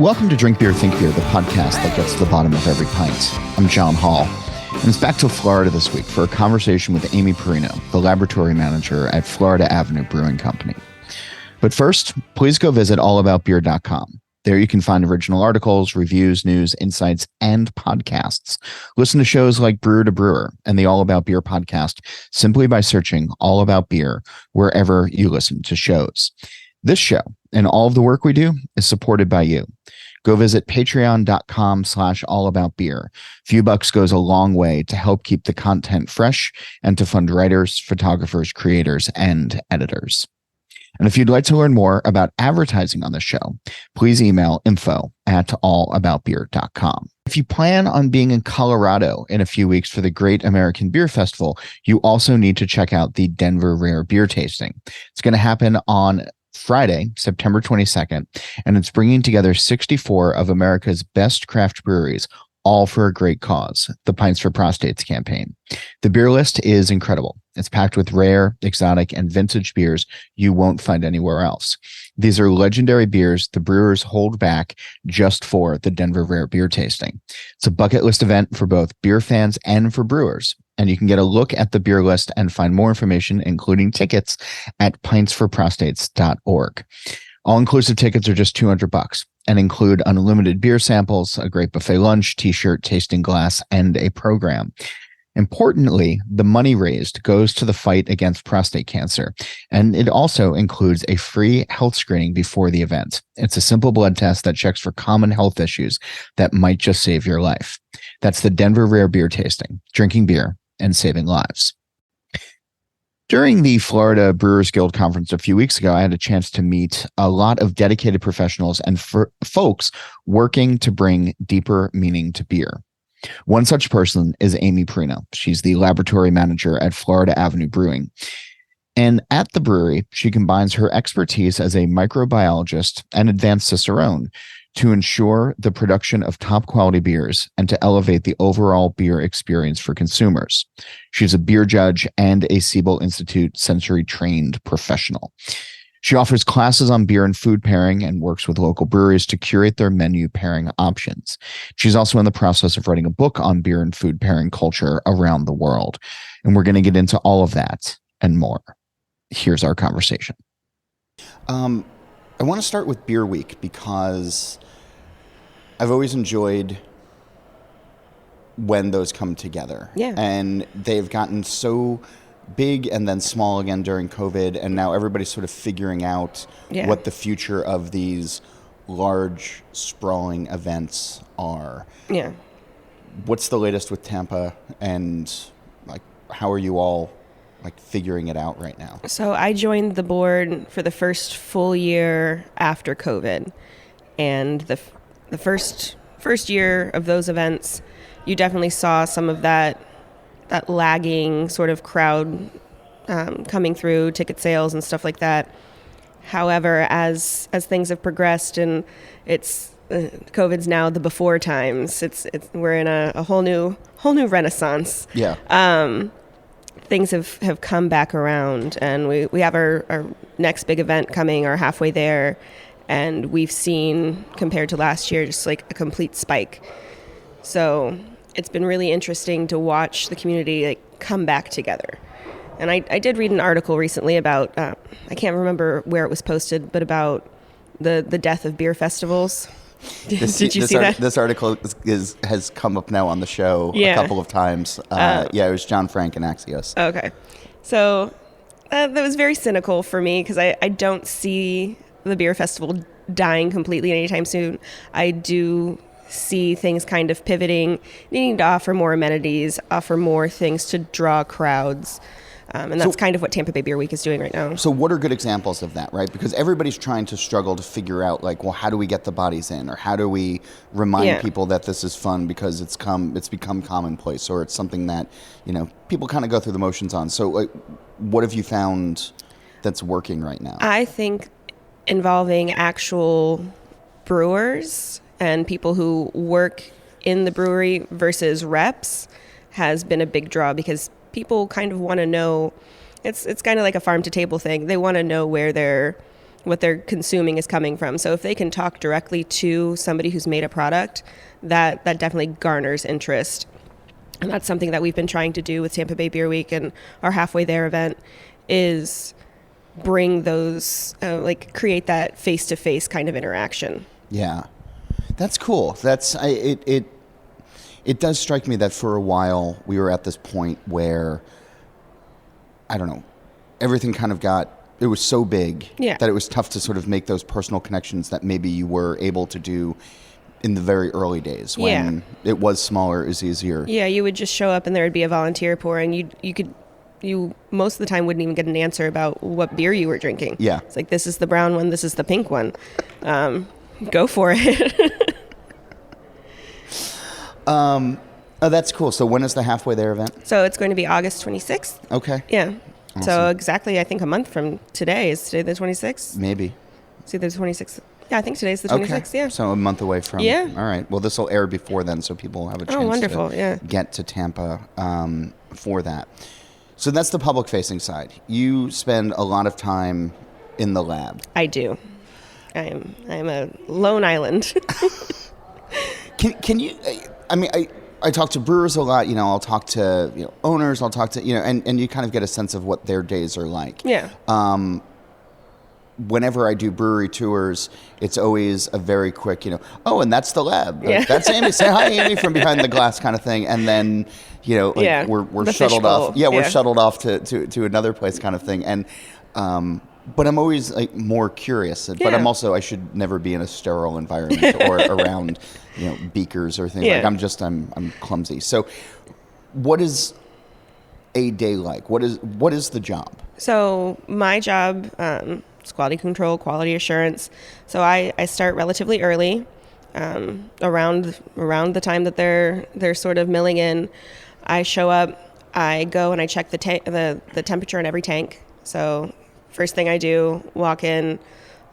Welcome to Drink Beer, Think Beer, the podcast that gets to the bottom of every pint. I'm John Hall, and it's back to Florida this week for a conversation with Amy Parrino, the laboratory manager at Florida Avenue Brewing Company. But first, please go visit allaboutbeer.com. There you can find original articles, reviews, news, insights, and podcasts. Listen to shows like Brewer to Brewer and the All About Beer podcast simply by searching All About Beer wherever you listen to shows. This show and all of the work we do is supported by you. Go visit patreon.com/allaboutbeer. A few bucks goes a long way to help keep the content fresh and to fund writers, photographers, creators, and editors. And if you'd like to learn more about advertising on the show, please email info@allaboutbeer.com. If you plan on being in Colorado in a few weeks for the Great American Beer Festival, you also need to check out the Denver Rare Beer Tasting. It's going to happen on Friday, September 22nd, and it's bringing together 64 of America's best craft breweries, all for a great cause, the Pints for Prostates campaign. The beer list is incredible. It's packed with rare, exotic, and vintage beers you won't find anywhere else. These are legendary beers the brewers hold back just for the Denver Rare Beer Tasting. It's a bucket list event for both beer fans and for brewers, and you can get a look at the beer list and find more information, including tickets, at pintsforprostates.org. All-inclusive tickets are just $200 and include unlimited beer samples, a great buffet lunch, t-shirt, tasting glass, and a program. Importantly, the money raised goes to the fight against prostate cancer, and it also includes a free health screening before the event. It's a simple blood test that checks for common health issues that might just save your life. That's the Denver Rare Beer Tasting, drinking beer and saving lives. During the Florida Brewers Guild Conference a few weeks ago, I had a chance to meet a lot of dedicated professionals and folks working to bring deeper meaning to beer. One such person is Amy Parrino. She's the laboratory manager at Florida Avenue Brewing. And at the brewery, she combines her expertise as a microbiologist and Advanced Cicerone to ensure the production of top quality beers and to elevate the overall beer experience for consumers. She's a beer judge and a Siebel Institute sensory trained professional. She offers classes on beer and food pairing and works with local breweries to curate their menu pairing options. She's also in the process of writing a book on beer and food pairing culture around the world. And we're going to get into all of that and more. Here's our conversation. I want to start with Beer Week because I've always enjoyed when those come together. Yeah. And they've gotten so big and then small again during COVID, and now everybody's sort of figuring out what the future of these large, sprawling events are. Yeah. What's the latest with Tampa, and like how are you all like figuring it out right now? So I joined the board for the first full year after COVID, and the first year of those events, you definitely saw some of that lagging sort of crowd coming through, ticket sales and stuff like that. However, as things have progressed and it's COVID's now the before times, we're in a whole new renaissance. Yeah. Things have come back around, and we have our next big event coming, or halfway there, and we've seen, compared to last year, just like a complete spike. So it's been really interesting to watch the community like come back together. And I did read an article recently about, I can't remember where it was posted, but about the death of beer festivals. Did you see that? This article has come up now on the show a couple of times. It was John Frank and Axios. Okay. So that was very cynical for me because I don't see the beer festival dying completely anytime soon. I do see things kind of pivoting, needing to offer more amenities, offer more things to draw crowds. And that's kind of what Tampa Bay Beer Week is doing right now. So what are good examples of that, right? Because everybody's trying to struggle to figure out, like, well, how do we get the bodies in? Or how do we remind people that this is fun because it's become commonplace, or it's something that, people kind of go through the motions on. So like, what have you found that's working right now? I think involving actual brewers and people who work in the brewery versus reps has been a big draw, because people kind of want to know, it's kind of like a farm to table thing. They want to know where their consuming is coming from. So if they can talk directly to somebody who's made a product, that definitely garners interest. And that's something that we've been trying to do with Tampa Bay Beer Week and our Halfway There event, is bring those, create that face-to-face kind of interaction. Yeah, that's cool. It does strike me that for a while we were at this point where, I don't know, everything kind of it was so big that it was tough to sort of make those personal connections that maybe you were able to do in the very early days when it was smaller, it was easier. Yeah, you would just show up and there would be a volunteer pouring. You most of the time wouldn't even get an answer about what beer you were drinking. Yeah. It's like, this is the brown one, this is the pink one. Go for it. Oh, that's cool. So when is the Halfway There event? So it's going to be August 26th. Okay. Yeah. Awesome. So exactly, I think a month from today. Is today the 26th? Maybe. It's either the 26th. Yeah, I think today's the 26th, okay. Yeah. So a month away from. Yeah. All right. Well, this will air before then, so people will have a chance to get to Tampa for that. So that's the public-facing side. You spend a lot of time in the lab. I do. I am a lone island. Can you? I mean, I talk to brewers a lot. I'll talk to owners. I'll talk to and you kind of get a sense of what their days are like. Yeah. Whenever I do brewery tours, it's always a very quick, oh, and that's the lab. That's Amy. Say hi, Amy, from behind the glass kind of thing. And then, we're shuttled off. Yeah, we're shuttled off to another place kind of thing. And, but I'm always more curious. But I should never be in a sterile environment or around, beakers or things like. I'm clumsy. So, what is a day like? What is the job? So my job. It's quality control, quality assurance. So I start relatively early, around the time that they're sort of milling in. I show up, I go and I check the temperature in every tank. So first thing I do, walk in,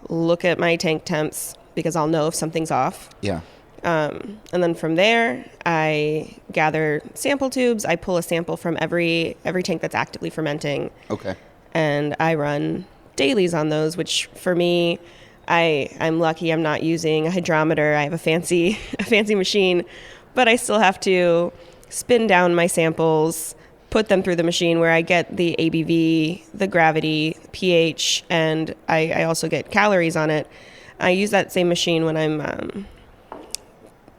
look at my tank temps, because I'll know if something's off. Yeah. And then from there, I gather sample tubes. I pull a sample from every tank that's actively fermenting. Okay. And I run dailies on those, which for me, I'm lucky I'm not using a hydrometer. I have a fancy machine, but I still have to spin down my samples, put them through the machine where I get the ABV, the gravity, pH, and I also get calories on it. I use that same machine when I'm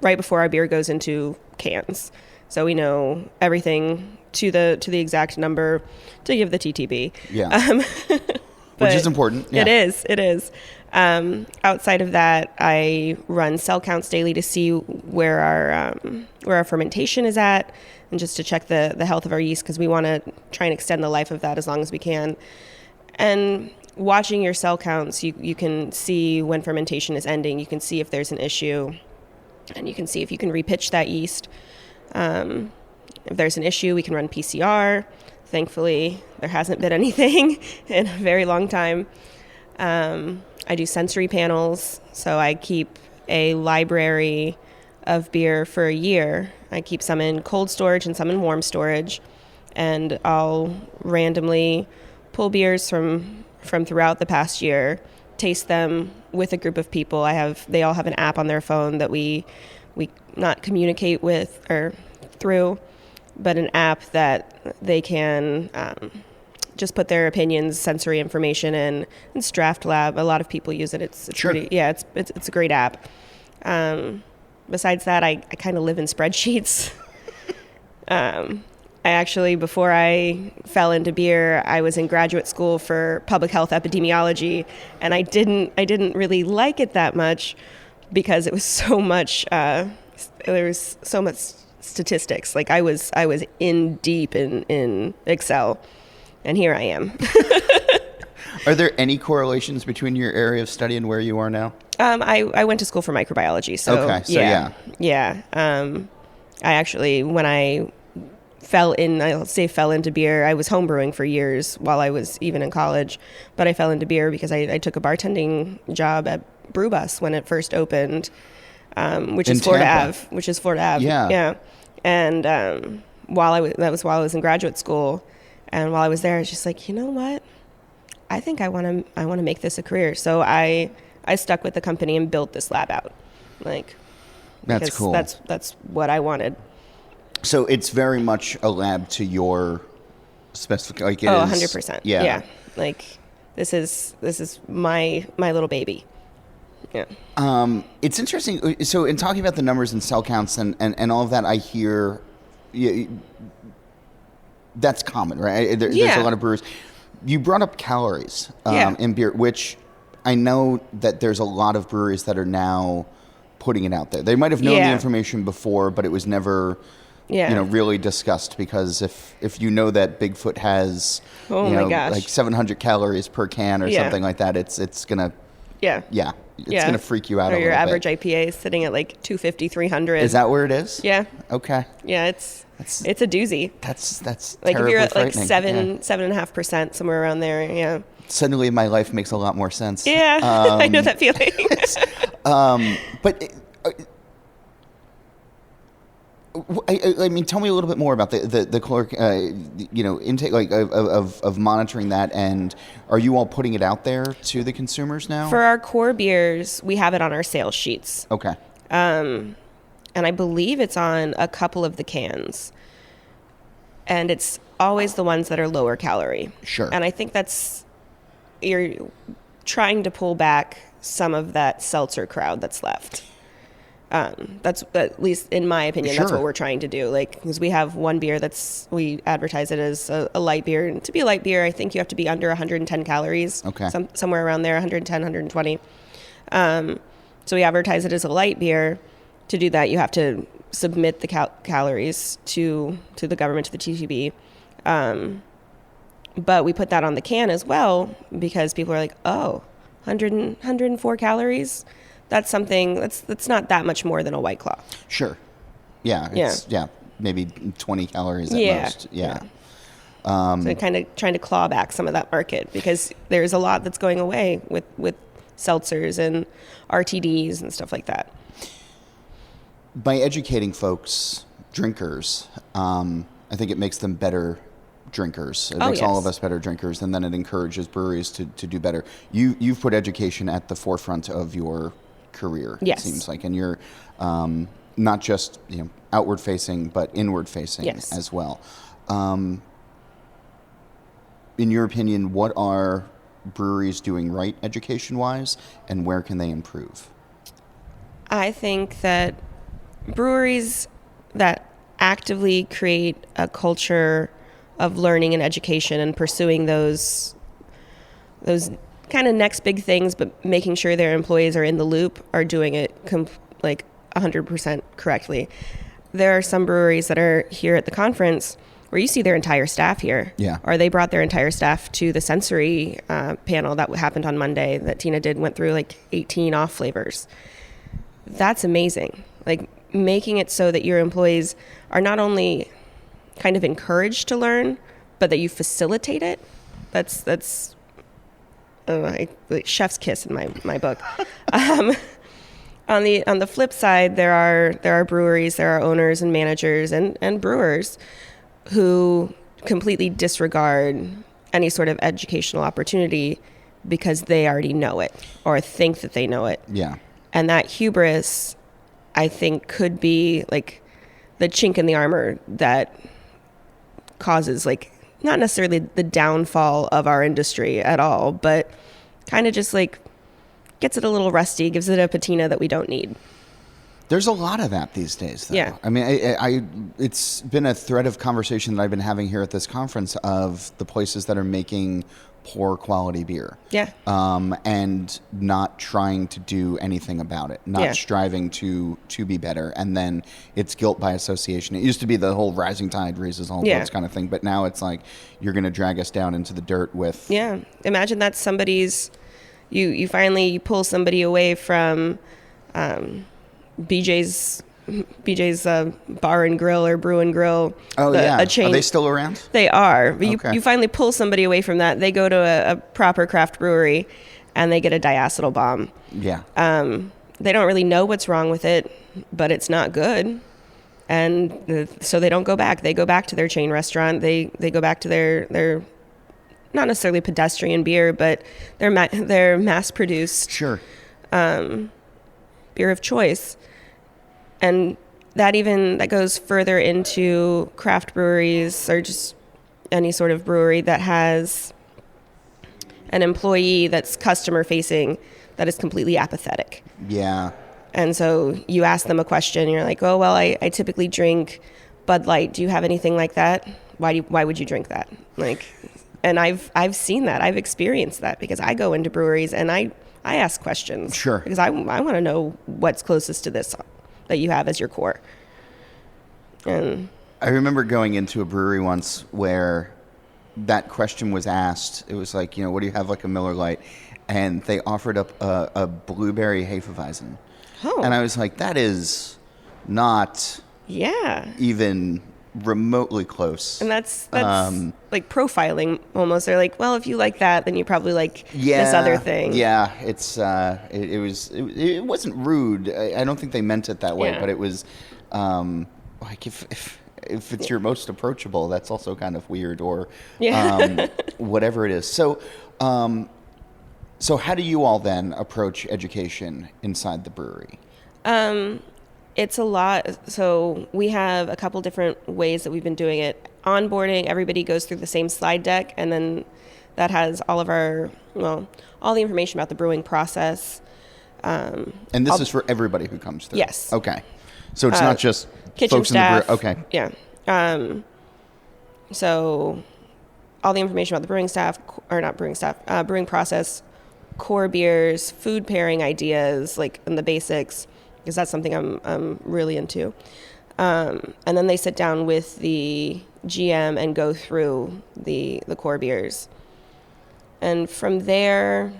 right before our beer goes into cans. So we know everything to the exact number to give the TTB. Yeah. Which is important. Yeah. It is. Outside of that, I run cell counts daily to see where our fermentation is at, and just to check the health of our yeast, because we want to try and extend the life of that as long as we can. And watching your cell counts, you can see when fermentation is ending. You can see if there's an issue, and you can see if you can repitch that yeast. If there's an issue, we can run PCR. Thankfully, there hasn't been anything in a very long time. I do sensory panels, so I keep a library of beer for a year. I keep some in cold storage and some in warm storage, and I'll randomly pull beers from throughout the past year, taste them with a group of people. They all have an app on their phone that we not communicate with or through, but an app that they can just put their opinions, sensory information in. It's Draft Lab. A lot of people use it. It's sure. It's a great app. Besides that, I kind of live in spreadsheets. I actually, before I fell into beer, I was in graduate school for public health epidemiology, and I didn't really like it that much because it was so much. There was so much statistics. Like I was in deep in Excel, and here I am. Are there any correlations between your area of study and where you are now? I went to school for microbiology, so okay, so yeah. I actually, when I fell into beer, I was homebrewing for years while I was even in college, but I fell into beer because I took a bartending job at Brew Bus when it first opened, which is Florida Ave. Yeah. And while I was in graduate school, and while I was there, I was just like, you know what? I think I want to make this a career. So I stuck with the company and built this lab out. Like, that's cool. That's what I wanted. So it's very much a lab to your specific, like it is. 100%. Yeah. Like this is my little baby. Yeah. It's interesting. So in talking about the numbers and cell counts and all of that, I hear that's common, right? There's a lot of brewers. You brought up calories in beer, which I know that there's a lot of breweries that are now putting it out there. They might have known the information before, but it was never really discussed, because if you know that Bigfoot has like 700 calories per can or something like that, it's gonna gonna freak you out. Or your average IPA is sitting at like 250, 300. Is that where it is? Yeah. Okay. Yeah, it's a doozy. That's like if you're at like frightening. 7.5%, somewhere around there. Yeah. Suddenly my life makes a lot more sense. Yeah, I know that feeling. But I mean, tell me a little bit more about the caloric, intake, like of monitoring that, and are you all putting it out there to the consumers now? For our core beers, we have it on our sales sheets. Okay. And I believe it's on a couple of the cans, and it's always the ones that are lower calorie. Sure. And I think you're trying to pull back some of that seltzer crowd that's left. That's, at least in my opinion, that's what we're trying to do. Like, because we have one beer we advertise it as a light beer. And to be a light beer, I think you have to be under 110 calories. Okay. Somewhere around there, 110, 120. So we advertise it as a light beer. To do that, you have to submit the calories to the government, to the TTB. But we put that on the can as well, because people are like, 104 calories? That's something that's not that much more than a White Claw. Sure. Yeah. Maybe 20 calories at most. Yeah. So kind of trying to claw back some of that market, because there's a lot that's going away with seltzers and RTDs and stuff like that. By educating folks, drinkers, I think it makes them better drinkers. It makes all of us better drinkers, and then it encourages breweries to do better. You've put education at the forefront of your career, it seems like, and you're not just outward facing, but inward facing as well. In your opinion, what are breweries doing right education wise, and where can they improve? I think that breweries that actively create a culture of learning and education and pursuing those kind of next big things, but making sure their employees are in the loop, are doing it like 100% correctly. There are some breweries that are here at the conference where you see their entire staff here. Yeah. Or they brought their entire staff to the sensory panel that happened on Monday that Tina went through like 18 off flavors. That's amazing. Like, making it so that your employees are not only kind of encouraged to learn, but that you facilitate it. That's like chef's kiss in my book. On the flip side, there are breweries, there are owners and managers and brewers who completely disregard any sort of educational opportunity because they already know it or think that they know it. Yeah. And that hubris, I think, could be like the chink in the armor that causes, like, not necessarily the downfall of our industry at all, but kind of just like gets it a little rusty, gives it a patina that we don't need. There's a lot of that these days, though. Yeah. I mean, it's been a thread of conversation that I've been having here at this conference of the places that are making poor quality beer. Yeah. And not trying to do anything about it, not striving to be better. And then it's guilt by association. It used to be the whole rising tide raises all boats kind of thing, but now it's like you're going to drag us down into the dirt with... Yeah. Imagine that's somebody's... You finally pull somebody away from BJ's Bar and Grill or Brew and Grill. Oh, yeah. A chain. Are they still around? They are. But Okay. you finally pull somebody away from that. They go to a proper craft brewery and they get a diacetyl bomb. Yeah. They don't really know what's wrong with it, but it's not good. And so they don't go back. They go back to their chain restaurant. They go back to their not necessarily pedestrian beer, but they're mass produced Sure. beer of choice. And that goes further into craft breweries or just any sort of brewery that has an employee that's customer facing that is completely apathetic. Yeah. And so you ask them a question and you're like, oh, well, I typically drink Bud Light. Do you have anything like that? Why would you drink that? Like, and I've seen that. I've experienced that because I go into breweries and I ask questions. Sure. Because I want to know what's closest to this that you have as your core. And I remember going into a brewery once where that question was asked. It was like, what do you have, like a Miller Lite? And they offered up a blueberry Hefeweizen. Oh. And I was like, that is not even remotely close. And that's like profiling almost. They're like, well, if you like that, then you probably like this other thing. Yeah, it wasn't rude. I don't think they meant it that way, but it was like if it's your most approachable, that's also kind of weird, or whatever it is. So how do you all then approach education inside the brewery? It's a lot. So we have a couple different ways that we've been doing it. Onboarding, everybody goes through the same slide deck, and then that has all the information about the brewing process. And this is for everybody who comes through? Yes. Okay. So it's not just kitchen folks staff. in the brewery? Okay. Yeah. So all the information about the brewing process, core beers, food pairing ideas, like in the basics, because that's something I'm really into. And then they sit down with the GM and go through the core beers. And from there,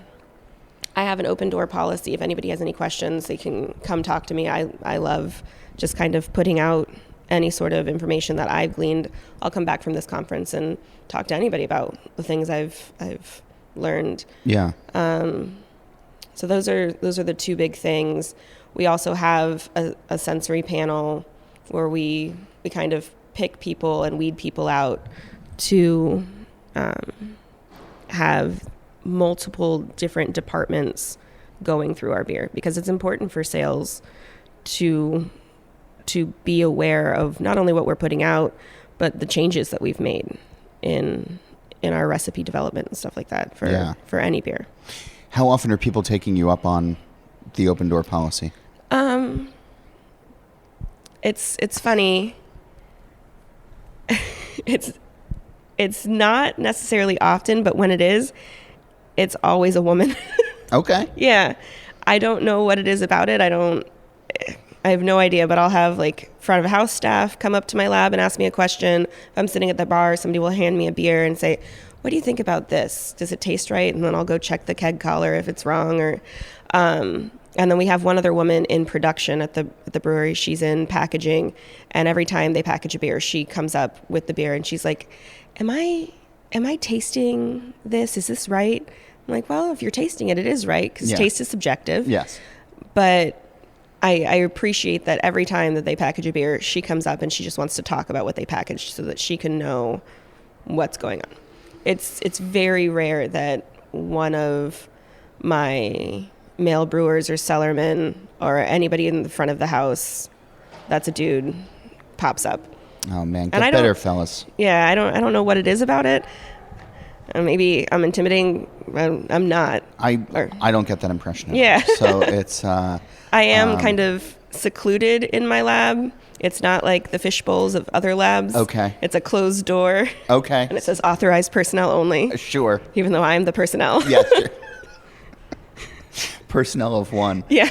I have an open door policy. If anybody has any questions, they can come talk to me. I love just kind of putting out any sort of information that I've gleaned. I'll come back from this conference and talk to anybody about the things I've learned. Yeah. So those are the two big things. We also have a sensory panel where we kind of pick people and weed people out to have multiple different departments going through our beer, because it's important for sales to be aware of not only what we're putting out, but the changes that we've made in our recipe development and stuff like that for any beer. How often are people taking you up on the open door policy? It's funny. It's not necessarily often, but when it is, it's always a woman. Okay. Yeah. I don't know what it is about it. I have no idea, but I'll have like front of house staff come up to my lab and ask me a question. If I'm sitting at the bar, somebody will hand me a beer and say, what do you think about this? Does it taste right? And then I'll go check the keg collar if it's wrong. Or, and then we have one other woman in production at the brewery. She's in packaging, and every time they package a beer, she comes up with the beer and she's like, am I tasting this? Is this right? I'm like, well, if you're tasting it, it is right, because taste is subjective. Yes. But I appreciate that every time that they package a beer, she comes up and she just wants to talk about what they packaged so that she can know what's going on. It's very rare that one of my male brewers or cellarmen or anybody in the front of the house that's a dude pops up. Oh man, get better, fellas. Yeah, I don't know what it is about it. Maybe I'm intimidating. I'm not. I don't get that impression. Yeah. So it's. I am kind of secluded in my lab. It's not like the fish bowls of other labs. Okay. It's a closed door. Okay. And it says authorized personnel only. Sure. Even though I'm the personnel. Yeah, sure. Personnel of one. Yeah.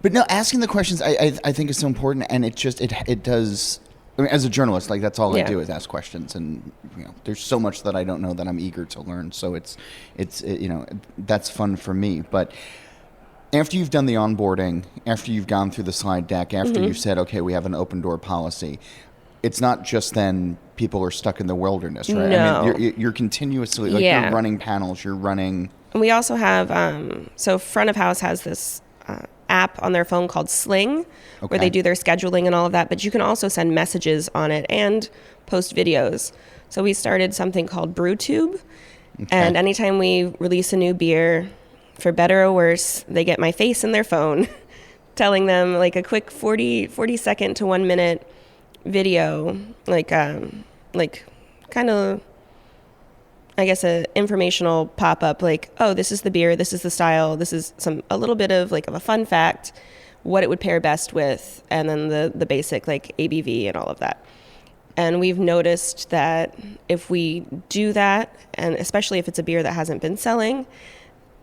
But no, asking the questions I think is so important, and it does. I mean, as a journalist, like that's all I do is ask questions, and there's so much that I don't know that I'm eager to learn. So it's that's fun for me. But after you've done the onboarding, after you've gone through the slide deck, after you've said, okay, we have an open door policy, it's not just then people are stuck in the wilderness, right? No. I mean, you're continuously you're running panels, you're running. And we also have so front of house has this app on their phone called Sling, where they do their scheduling and all of that. But you can also send messages on it and post videos. So we started something called BrewTube. Okay. And anytime we release a new beer, for better or worse, they get my face in their phone telling them like a quick 40 second to 1 minute video, like kind of, I guess, a informational pop-up, like, oh, this is the beer, this is the style, this is a little bit of like of a fun fact, what it would pair best with, and then the basic like ABV and all of that. And we've noticed that if we do that, and especially if it's a beer that hasn't been selling,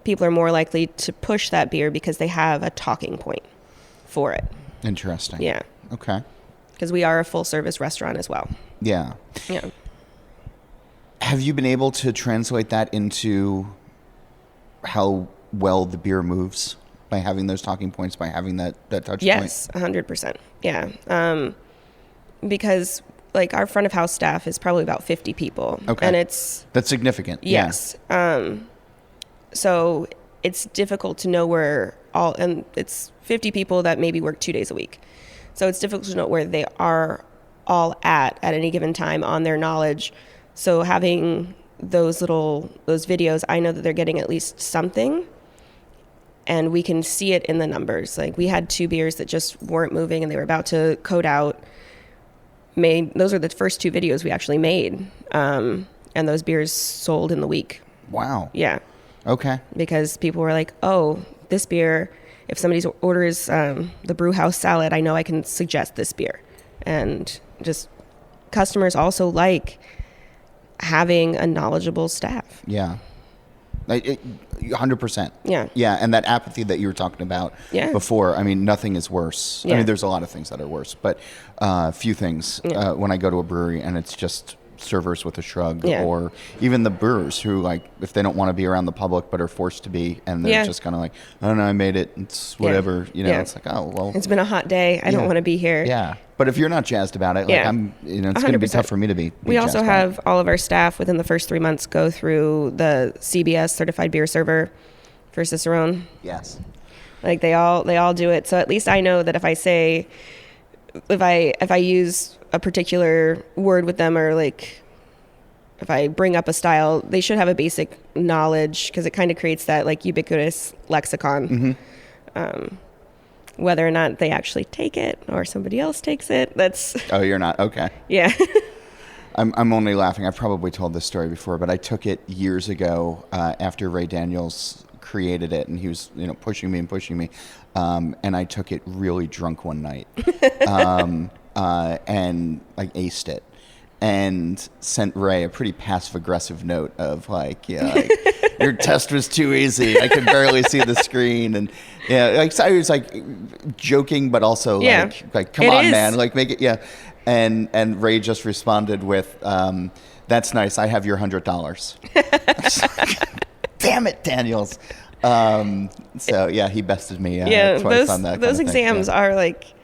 people are more likely to push that beer because they have a talking point for it. Interesting. Yeah. Okay. Because we are a full service restaurant as well. Yeah. Yeah. Have you been able to translate that into how well the beer moves by having those talking points, by having that touch point? Yes, 100%. Yeah. Because like our front of house staff is probably about 50 people. Okay. And that's significant. Yes. Yeah. So it's difficult to know and it's 50 people that maybe work 2 days a week. So it's difficult to know where they are all at any given time on their knowledge. So having those videos, I know that they're getting at least something, and we can see it in the numbers. Like we had 2 beers that just weren't moving and they were about to code out. Those are the first 2 videos we actually made. And those beers sold in the week. Wow. Yeah. Okay. Because people were like, oh, this beer, if somebody orders the brew house salad, I know I can suggest this beer. And just customers also like having a knowledgeable staff. Yeah. 100%. Yeah. Yeah. And that apathy that you were talking about before, I mean, nothing is worse. Yeah. I mean, there's a lot of things that are worse, but few things when I go to a brewery and it's just servers with a shrug, or even the brewers who, like, if they don't want to be around the public but are forced to be, and they're just kind of like, I don't know, I made it, it's whatever, you know. It's like, oh well, it's been a hot day, I don't want to be here. Yeah. But if you're not jazzed about it, like I'm, you know, it's going to be tough for me to be we also have all of our staff within the first 3 months go through the CBS certified beer server for Cicerone. Yes. Like they all do it. So at least I know that if I use a particular word with them, or like if I bring up a style, they should have a basic knowledge, because it kind of creates that like ubiquitous lexicon. Mm-hmm. Whether or not they actually take it or somebody else takes it, that's... Oh, you're not? Okay. Yeah. I'm only laughing. I've probably told this story before, but I took it years ago after Ray Daniels created it, and he was, you know, pushing me, and I took it really drunk one night, and like aced it, and sent Ray a pretty passive-aggressive note of like, your test was too easy. I could barely see the screen, and like so I was like joking, but also like come on, man, like make it, and Ray just responded with, "That's nice. I have your $100." Damn it, Daniels. So yeah, he bested me twice on that. Those exams are like,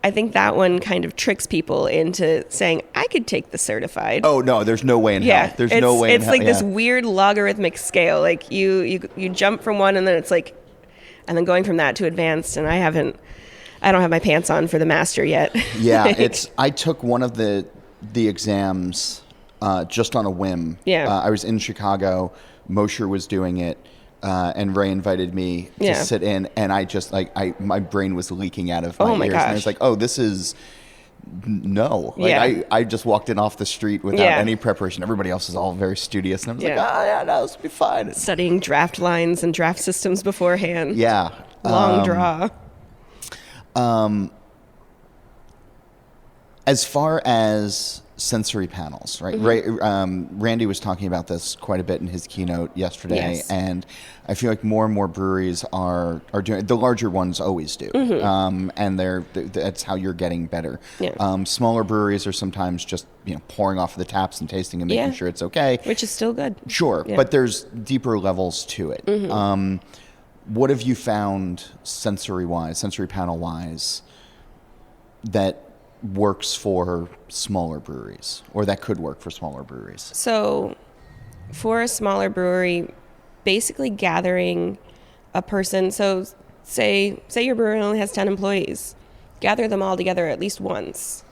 I think that one kind of tricks people into saying, I could take the certified. Oh no, there's no way in hell. There's no way in hell. It's like this weird logarithmic scale. Like you jump from one, and then it's like, and then going from that to advanced, and I don't have my pants on for the master yet. Yeah, I took one of the exams just on a whim. Yeah. I was in Chicago. Mosher was doing it. And Ray invited me to sit in, and I just my brain was leaking out of my ears. Gosh. And I was like, oh, this is no. Like I just walked in off the street without any preparation. Everybody else is all very studious, and I was like, no, this will be fine. Studying draft lines and draft systems beforehand. Yeah. Long draw. As far as sensory panels, right? Mm-hmm. Randy was talking about this quite a bit in his keynote yesterday, and I feel like more and more breweries are doing. The larger ones always do, and that's how you're getting better. Yeah. Smaller breweries are sometimes just pouring off the taps and tasting and making sure it's okay, which is still good. Sure, but there's deeper levels to it. Mm-hmm. What have you found sensory panel wise, that works for smaller breweries, or that could work for smaller breweries? So for a smaller brewery, basically gathering a person, so say your brewery only has 10 employees, gather them all together at least once,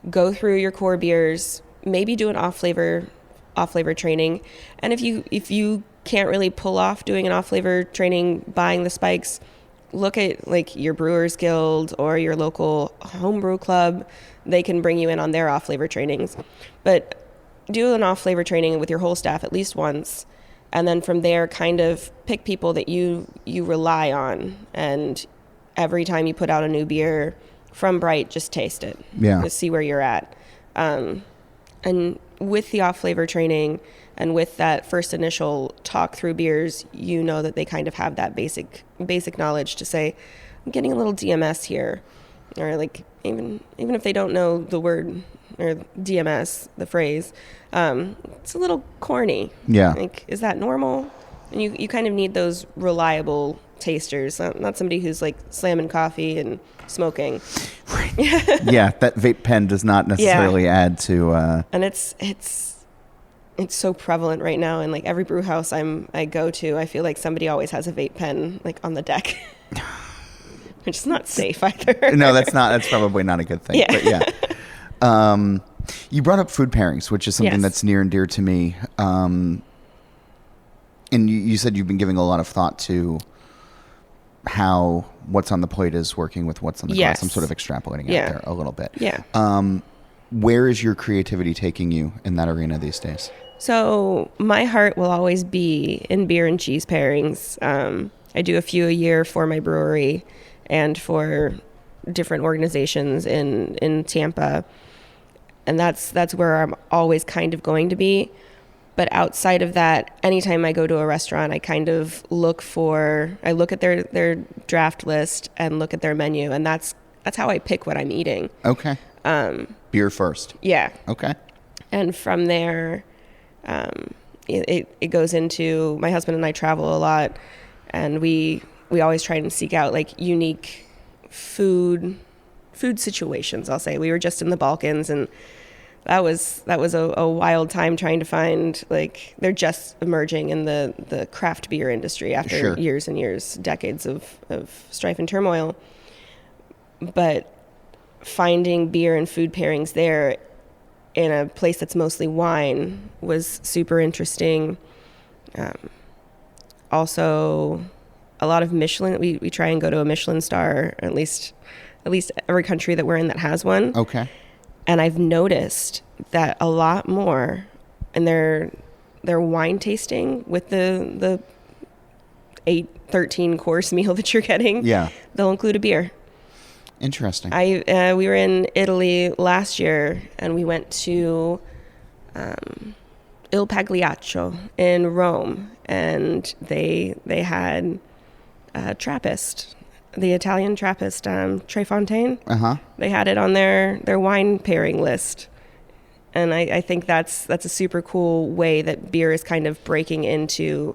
go through your core beers, maybe do an off flavor training. And if you can't really pull off doing an off flavor training, buying the spikes, look at like your Brewers Guild or your local homebrew club. They can bring you in on their off flavor trainings. But do an off flavor training with your whole staff at least once, and then from there kind of pick people that you rely on, and every time you put out a new beer from Bright, just taste it. Yeah. Just see where you're at. And with the off flavor training and with that first initial talk through beers, you know that they kind of have that basic knowledge to say, I'm getting a little DMS here. Or like even if they don't know the word or DMS, the phrase, it's a little corny. Yeah. Like, is that normal? And you kind of need those reliable tasters, not somebody who's like slamming coffee and smoking. Right. Yeah, that vape pen does not necessarily add to. And it's so prevalent right now, and like every brew house I go to, I feel like somebody always has a vape pen like on the deck, which is not safe either. No, that's probably not a good thing. Yeah. But yeah. You brought up food pairings, which is something that's near and dear to me. And you said you've been giving a lot of thought to how what's on the plate is working with what's on the glass. I'm sort of extrapolating out there a little bit. Yeah. Where is your creativity taking you in that arena these days? So my heart will always be in beer and cheese pairings. I do a few a year for my brewery and for different organizations in Tampa. And that's where I'm always kind of going to be. But outside of that, anytime I go to a restaurant, I kind of look at their draft list and look at their menu, and that's how I pick what I'm eating. Okay. Beer first. Yeah. Okay. And from there, it goes into, my husband and I travel a lot, and we always try and seek out like unique food situations. I'll say we were just in the Balkans, and that was a wild time trying to find, like, they're just emerging in the craft beer industry after years and years, decades of strife and turmoil. But finding beer and food pairings there in a place that's mostly wine was super interesting. Also, a lot of Michelin. We try and go to a Michelin star, at least every country that we're in that has one. Okay. And I've noticed that a lot more in their wine tasting with the 13 course meal that you're getting. Yeah. They'll include a beer. Interesting. We were in Italy last year, and we went to Il Pagliaccio in Rome, and they had Trappist, the Italian Trappist, Trefontaine. They had it on their wine pairing list, and I think that's a super cool way that beer is kind of breaking into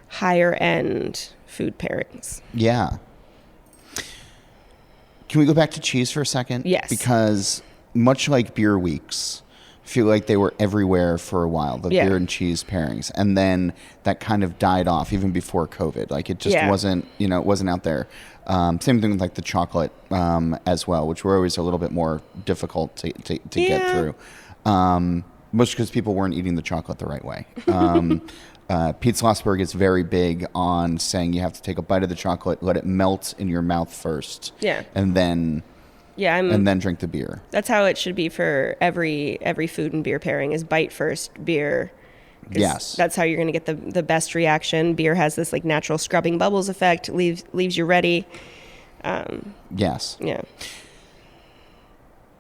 higher end food pairings. Yeah. Can we go back to cheese for a second? Yes. Because much like beer weeks, I feel like they were everywhere for a while, the beer and cheese pairings. And then that kind of died off even before COVID. Like it just wasn't, it wasn't out there. Same thing with like the chocolate as well, which were always a little bit more difficult to get through. Mostly because people weren't eating the chocolate the right way. Pete Schlossberg is very big on saying you have to take a bite of the chocolate, let it melt in your mouth first, and then drink the beer. That's how it should be for every food and beer pairing: is bite first, beer. Yes, that's how you're going to get the best reaction. Beer has this like natural scrubbing bubbles effect, leaves you ready. Yes. Yeah.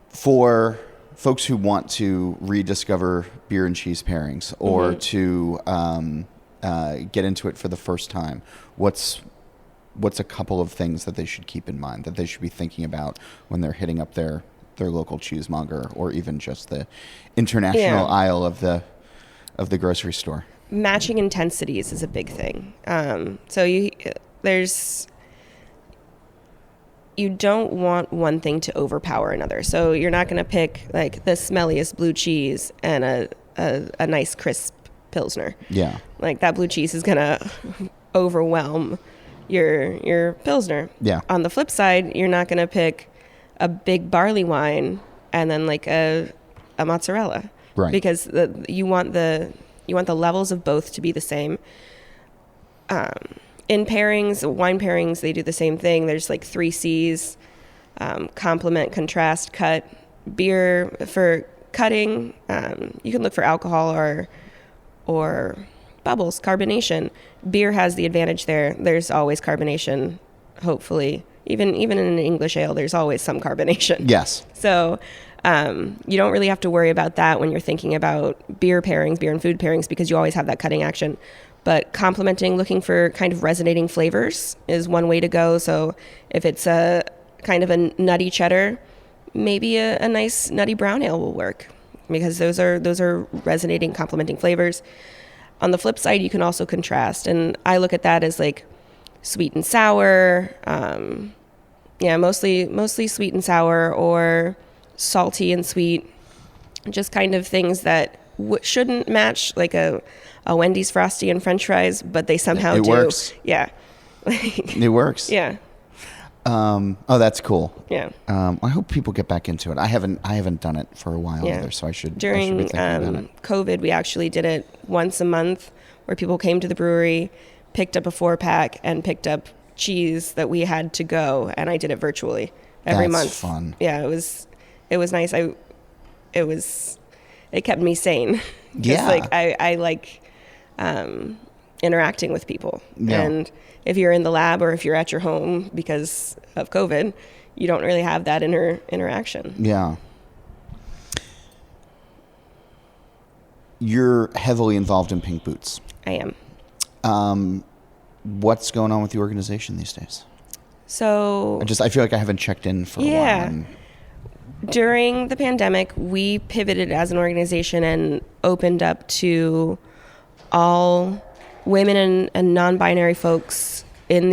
For folks who want to rediscover beer and cheese pairings or to get into it for the first time, what's a couple of things that they should keep in mind, that they should be thinking about when they're hitting up their local cheesemonger or even just the international aisle of the grocery store? Matching intensities is a big thing. You don't want one thing to overpower another. So you're not going to pick like the smelliest blue cheese and a nice crisp Pilsner. Yeah. Like that blue cheese is going to overwhelm your Pilsner. Yeah. On the flip side, you're not going to pick a big barley wine and then like a mozzarella. Right. Because you want the levels of both to be the same. In pairings, wine pairings, they do the same thing. There's like 3 C's: complement, contrast, cut. Beer for cutting, you can look for alcohol or bubbles, carbonation. Beer has the advantage there. There's always carbonation, hopefully. Even in an English ale, there's always some carbonation. Yes. So you don't really have to worry about that when you're thinking about beer pairings, beer and food pairings, because you always have that cutting action. But complementing, looking for kind of resonating flavors is one way to go. So if it's a kind of a nutty cheddar, maybe a nice nutty brown ale will work, because those are resonating, complementing flavors. On the flip side, you can also contrast, and I look at that as like sweet and sour. Mostly sweet and sour, or salty and sweet. Just kind of things that shouldn't match like a Wendy's Frosty and French fries, but they somehow do. It works. Yeah. It works. Yeah. That's cool. Yeah. I hope people get back into it. I haven't done it for a while either, so I should be thinking about it. COVID, we actually did it once a month, where people came to the brewery, picked up a 4-pack, and picked up cheese that we had to go, and I did it virtually every month. That's fun. Yeah, it was nice. It kept me sane. Yeah. Like I like interacting with people. Yeah. And if you're in the lab or if you're at your home because of COVID, you don't really have that interaction. Yeah. You're heavily involved in Pink Boots. I am. What's going on with the organization these days? So I feel like I haven't checked in for a while. During the pandemic, we pivoted as an organization and opened up to all women and non-binary folks in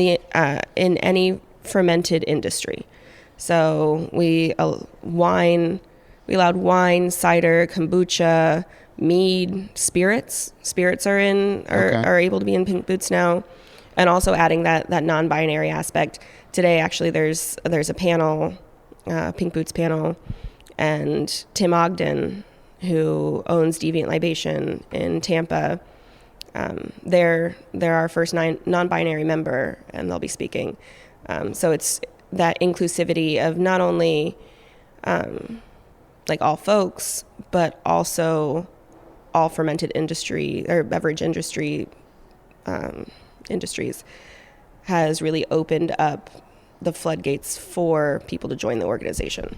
any fermented industry. So we allowed wine, cider, kombucha, mead, spirits. Spirits are able to be in Pink Boots now, and also adding that non-binary aspect. Today, actually, there's a panel, Pink Boots panel, and Tim Ogden, who owns Deviant Libation in Tampa. They're our first non-binary member, and they'll be speaking. So it's that inclusivity of not only like all folks, but also all fermented industry or beverage industry industries has really opened up the floodgates for people to join the organization.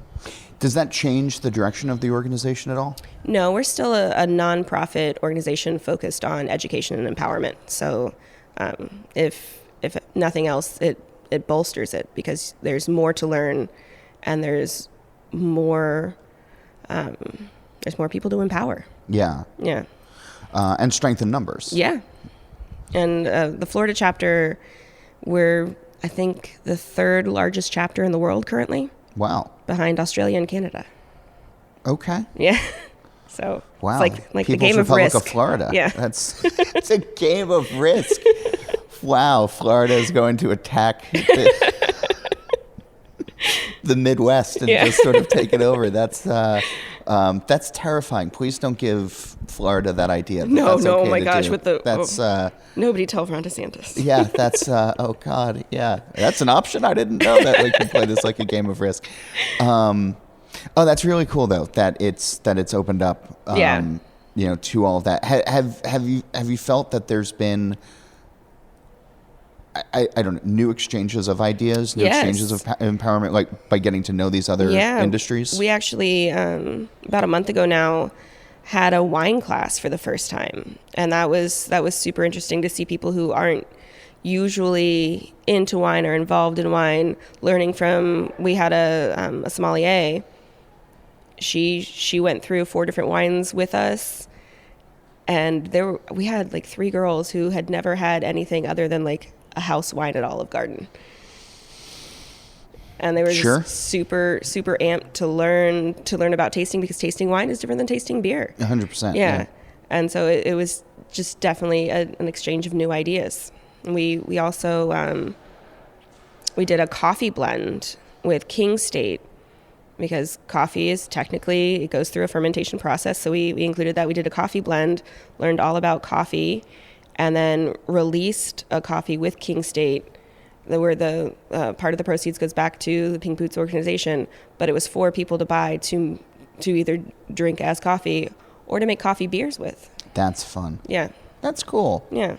Does that change the direction of the organization at all? No, we're still a nonprofit organization focused on education and empowerment. So if nothing else, it bolsters it, because there's more to learn, and there's more people to empower. Yeah. Yeah. And strengthen numbers. Yeah. And the Florida chapter, we're, I think, the 3rd largest chapter in the world currently. Wow. Behind Australia and Canada. Okay. Yeah. So wow. It's like the People's game Republic of risk. Of Florida. Yeah. It's a game of risk. Wow. Florida is going to attack the Midwest and just sort of take it over. That's terrifying. Please don't give Florida that idea. No, okay oh my gosh, do. with nobody tell Ron DeSantis. Yeah, that's oh God, yeah, that's an option. I didn't know that we can play this like a game of risk. That's really cool though that it's opened up. To all of that. Have you felt that there's been I don't know, new exchanges of ideas, new exchanges of empowerment, like by getting to know these other industries? We actually, about a month ago now, had a wine class for the first time. And that was super interesting to see people who aren't usually into wine or involved in wine learning from. We had a sommelier. She went through 4 different wines with us. And we had like 3 girls who had never had anything other than like a house wine at Olive Garden. And they were just super, super amped to learn about tasting, because tasting wine is different than tasting beer. 100%. Yeah. And so it was just definitely an exchange of new ideas. We also, we did a coffee blend with King State because coffee is technically, it goes through a fermentation process. So we included that. We did a coffee blend, learned all about coffee, and then released a coffee with King State, where the part of the proceeds goes back to the Pink Boots organization. But it was for people to buy to either drink as coffee or to make coffee beers with. That's fun. Yeah. That's cool. Yeah.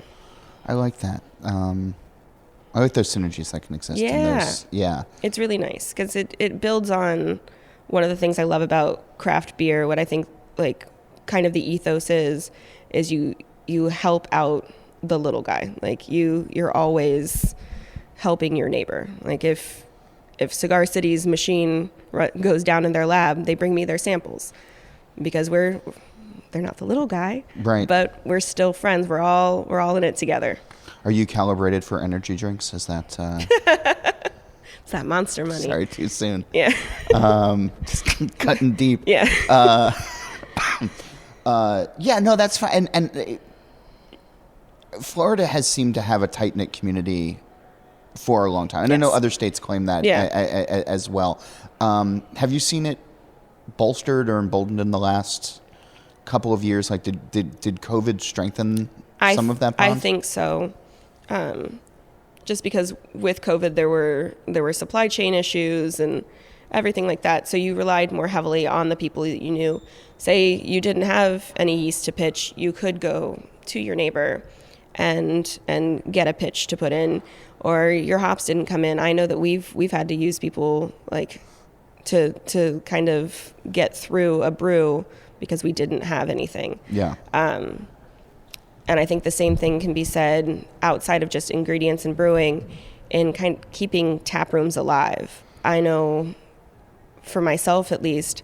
I like that. I like those synergies that can exist. Yeah. It's really nice because it builds on one of the things I love about craft beer. What I think, like, kind of the ethos is you help out the little guy. Like, you're always helping your neighbor. Like, if Cigar City's machine goes down in their lab, they bring me their samples because they're not the little guy, right? But we're still friends. We're all in it together. Are you calibrated for energy drinks? Is that it's that Monster money? Sorry, too soon. Yeah. Just cutting deep. Yeah. Yeah. No, that's fine. And Florida has seemed to have a tight knit community for a long time, and yes. I know other states claim that as well. Have you seen it bolstered or emboldened in the last couple of years? Like, did COVID strengthen some of that bond? I think so. Just because with COVID there were supply chain issues and everything like that, so you relied more heavily on the people that you knew. Say you didn't have any yeast to pitch, you could go to your neighbor and get a pitch to put in, or your hops didn't come in. I know that we've had to use people like to kind of get through a brew because we didn't have anything. Yeah. And I think the same thing can be said outside of just ingredients and brewing, in kind of keeping tap rooms alive. I know, for myself at least,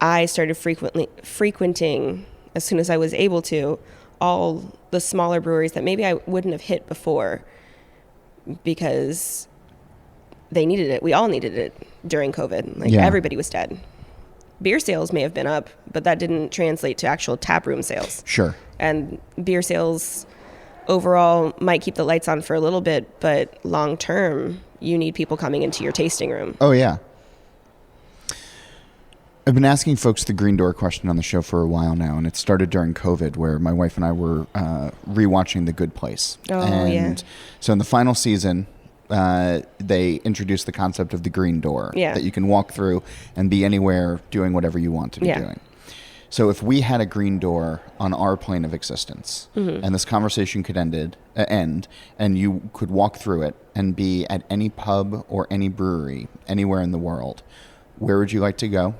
I started frequenting as soon as I was able to all the smaller breweries that maybe I wouldn't have hit before because they needed it. We all needed it during COVID. Like, everybody was dead. Beer sales may have been up, but that didn't translate to actual tap room sales. Sure. And beer sales overall might keep the lights on for a little bit, but long term, you need people coming into your tasting room. Oh, yeah. I've been asking folks the green door question on the show for a while now, and it started during COVID, where my wife and I were rewatching The Good Place. So in the final season, they introduced the concept of the green door, that you can walk through and be anywhere doing whatever you want to be doing. So if we had a green door on our plane of existence, and this conversation could end, and you could walk through it and be at any pub or any brewery anywhere in the world, where would you like to go?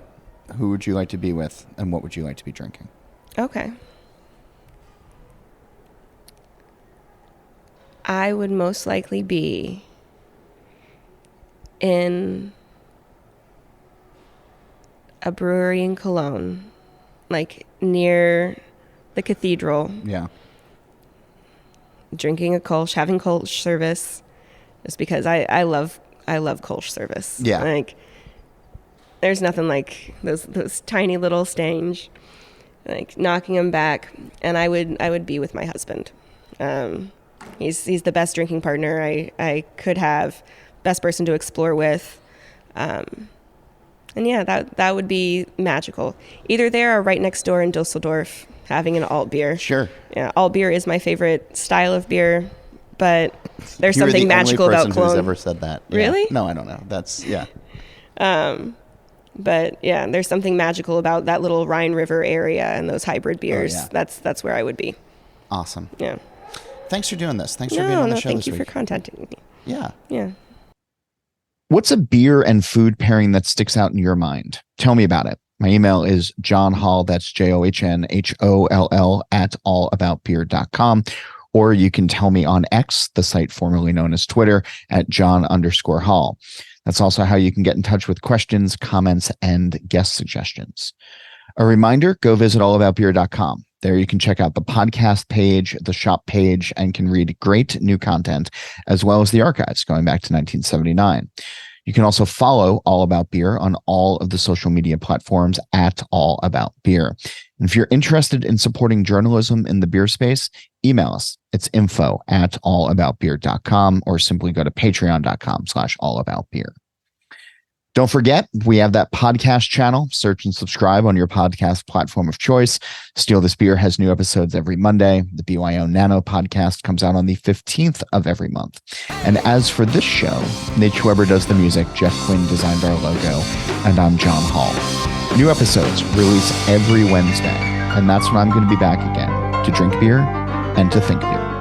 Who would you like to be with? And what would you like to be drinking? Okay. I would most likely be in a brewery in Cologne, like near the cathedral. Yeah. Drinking a Kolsch, having Kolsch service, just because I love Kolsch service. Yeah. Like, there's nothing like those tiny little stange, like knocking them back. And I would be with my husband. He's the best drinking partner I could have, best person to explore with. And yeah, that would be magical. Either there or right next door in Dusseldorf, having an alt beer. Sure. Yeah, alt beer is my favorite style of beer, but there's something magical about Cologne. You're the only person who's ever said that. Yeah. Really? No, I don't know. That's, yeah. But yeah, there's something magical about that little Rhine River area and those hybrid beers. Oh, yeah. That's where I would be. Awesome. Yeah. Thanks for doing this. Thanks for being on the show this week. Thank you for contacting me. Yeah. Yeah. What's a beer and food pairing that sticks out in your mind? Tell me about it. My email is johnholl, that's JOHNHOLL at allaboutbeer.com. Or you can tell me on X, the site formerly known as Twitter, at John_Hall. That's also how you can get in touch with questions, comments, and guest suggestions. A reminder, go visit allaboutbeer.com. There you can check out the podcast page, the shop page, and can read great new content, as well as the archives going back to 1979. You can also follow All About Beer on all of the social media platforms at All About Beer. And if you're interested in supporting journalism in the beer space, email us. It's info@allaboutbeer.com, or simply go to patreon.com/allaboutbeer. Don't forget, we have that podcast channel. Search and subscribe on your podcast platform of choice. Steal This Beer has new episodes every Monday. The BYO Nano podcast comes out on the 15th of every month. And as for this show, Nate Weber does the music, Jeff Quinn designed our logo, and I'm John Hall. New episodes release every Wednesday, and that's when I'm going to be back again to drink beer and to think beer.